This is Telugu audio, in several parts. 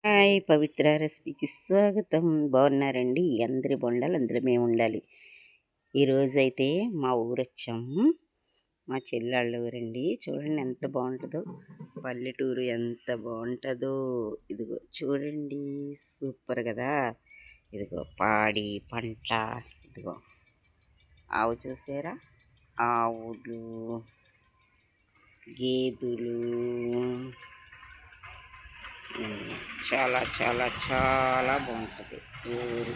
హాయ్ పవిత్ర రెసిపీకి స్వాగతం. బాగున్నారండి? అందరి బొండాలి అందులో మేము ఉండాలి. ఈరోజైతే మా ఊరు వచ్చాము. మా చెల్లెళ్ళ ఊరండి. చూడండి ఎంత బాగుంటుందో, పల్లెటూరు ఎంత బాగుంటుందో. ఇదిగో చూడండి, సూపర్ కదా. ఇదిగో పాడి పంట, ఇదిగో ఆవు చూసారా, ఆవులు, గేదెలు, చాలా చాలా చాలా బాగుంటుంది ఊరు.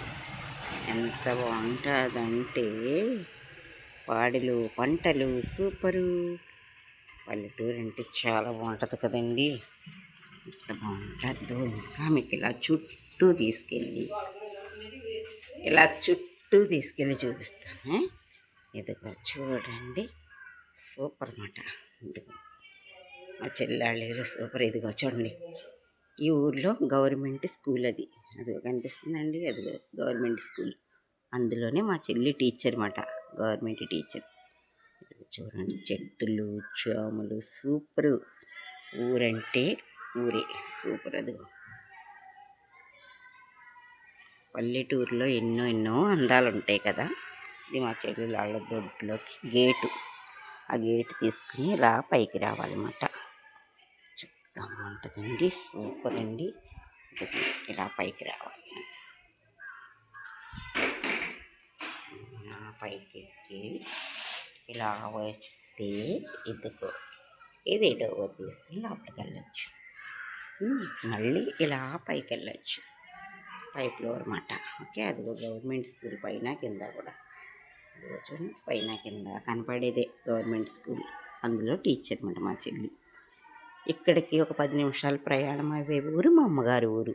ఎంత బాగుంటుందంటే పాడిలు పంటలు సూపరు. పల్లెటూరు అంటే చాలా బాగుంటుంది కదండి. ఎంత బాగుంటుందో. ఇంకా మీకు ఇలా చుట్టూ తీసుకెళ్ళి చూపిస్తాను. ఇదిగో చూడండి, సూపర్ అన్నమాట. ఇదిగో మా చెల్లెళ్ళు సూపర్. ఇదిగో చూడండి, ఈ ఊర్లో గవర్నమెంట్ స్కూల్ అది కనిపిస్తుందండి. అది గవర్నమెంట్ స్కూల్. అందులోనే మా చెల్లి టీచర్ అన్నమాట, గవర్నమెంట్ టీచర్. చూడండి, చెట్టులు చేమలు సూపరు. ఊరంటే ఊరే సూపర్. అదిగో పల్లెటూరులో ఎన్నో ఎన్నో అందాలు ఉంటాయి కదా. ఇది మా చెల్లి వాళ్ళ దొడ్లోకి గేటు. ఆ గేటు తీసుకుని ఇలా పైకి రావాలన్నమాట. బాగుంటుందండి, సూపర్ అండి. ఇలా పైకి రావాలి. పైకి ఎక్కి ఇలా వస్తే ఇదిగో ఇది డోర్ తీసుకుని లోపలికి వెళ్ళచ్చు. మళ్ళీ ఇలా పైకి వెళ్ళచ్చు, పైప్ ఫ్లోర్ అన్నమాట. ఓకే, అదిగో గవర్నమెంట్ స్కూల్ పైన కింద కూడా. అదిగో చూడండి, పైన కింద కనపడేదే గవర్నమెంట్ స్కూల్. అందులో టీచర్ అన్నమాట మా చెల్లి. ఇక్కడికి ఒక 10 నిమిషాల ప్రయాణం అయ్యే ఊరు మా అమ్మగారి ఊరు.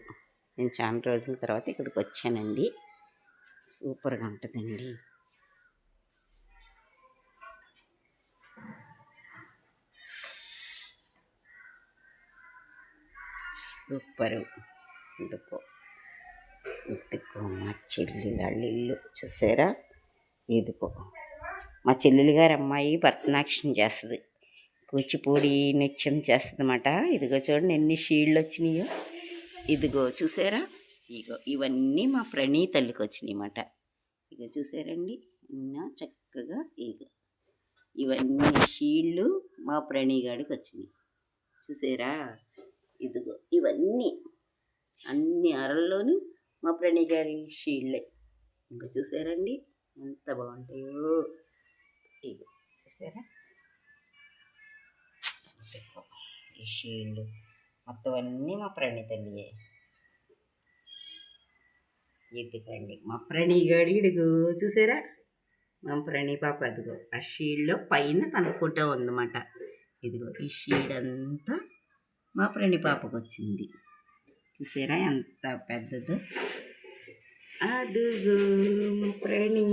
నేను చాలా రోజుల తర్వాత ఇక్కడికి వచ్చానండి. సూపర్గా ఉంటుందండి. సూపరు. ఇదిగో మా చెల్లి వాళ్ళ ఇల్లు చూసారా. ఇదిగో మా చెల్లెలు గారి అమ్మాయి భరతనాట్యం చేస్తుంది, కూచిపూడి నృత్యం చేస్తుంది అన్నమాట. ఇదిగో చూడండి ఎన్ని షీళ్ళు వచ్చినాయో. ఇదిగో చూసారా, ఇగో ఇవన్నీ మా ప్రణీతల్లికి వచ్చినాయి అన్నమాట. ఇక చూసారండి, ఎన్నో చక్కగా. ఇగో ఇవన్నీ షీళ్ళు మా ప్రణీగాడికి వచ్చినాయి చూసారా. ఇదిగో ఇవన్నీ అన్ని అరల్లోనూ మా ప్రణీ గారి షీళ్ళే. ఇంకా చూసారండి ఎంత బాగుంటాయో. ఇగో చూసారా, ఈ షీళ్ళు మొత్తం అన్నీ మా ప్రణీ తల్లియే. ఎత్తుకండి మా ప్రణీ గాడి. ఇదిగో చూసారా, మా ప్రణీ పాప. అదిగో ఆ షీల్డ్లో పైన తన ఫోటో ఉందన్నమాట. ఇదిగో ఈ షీడ్ అంతా మా ప్రణీ పాపకు వచ్చింది. చూసారా ఎంత పెద్దదో. అదిగో మా ప్రణీ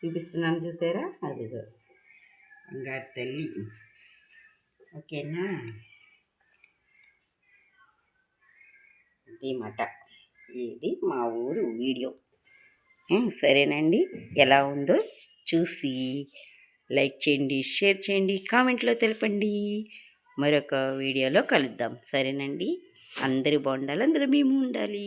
చూపిస్తున్నాను చూసారా. అదిగో బంగారు తల్లి. ఓకేనా, అన్నమాట. ఇది మా ఊరు వీడియో. సరేనండి, ఎలా ఉందో చూసి లైక్ చేయండి, షేర్ చేయండి, కామెంట్లో తెలపండి. మరొక వీడియోలో కలుద్దాం. సరేనండి, అందరూ బాగుండాలి, అందరూ మేము ఉండాలి.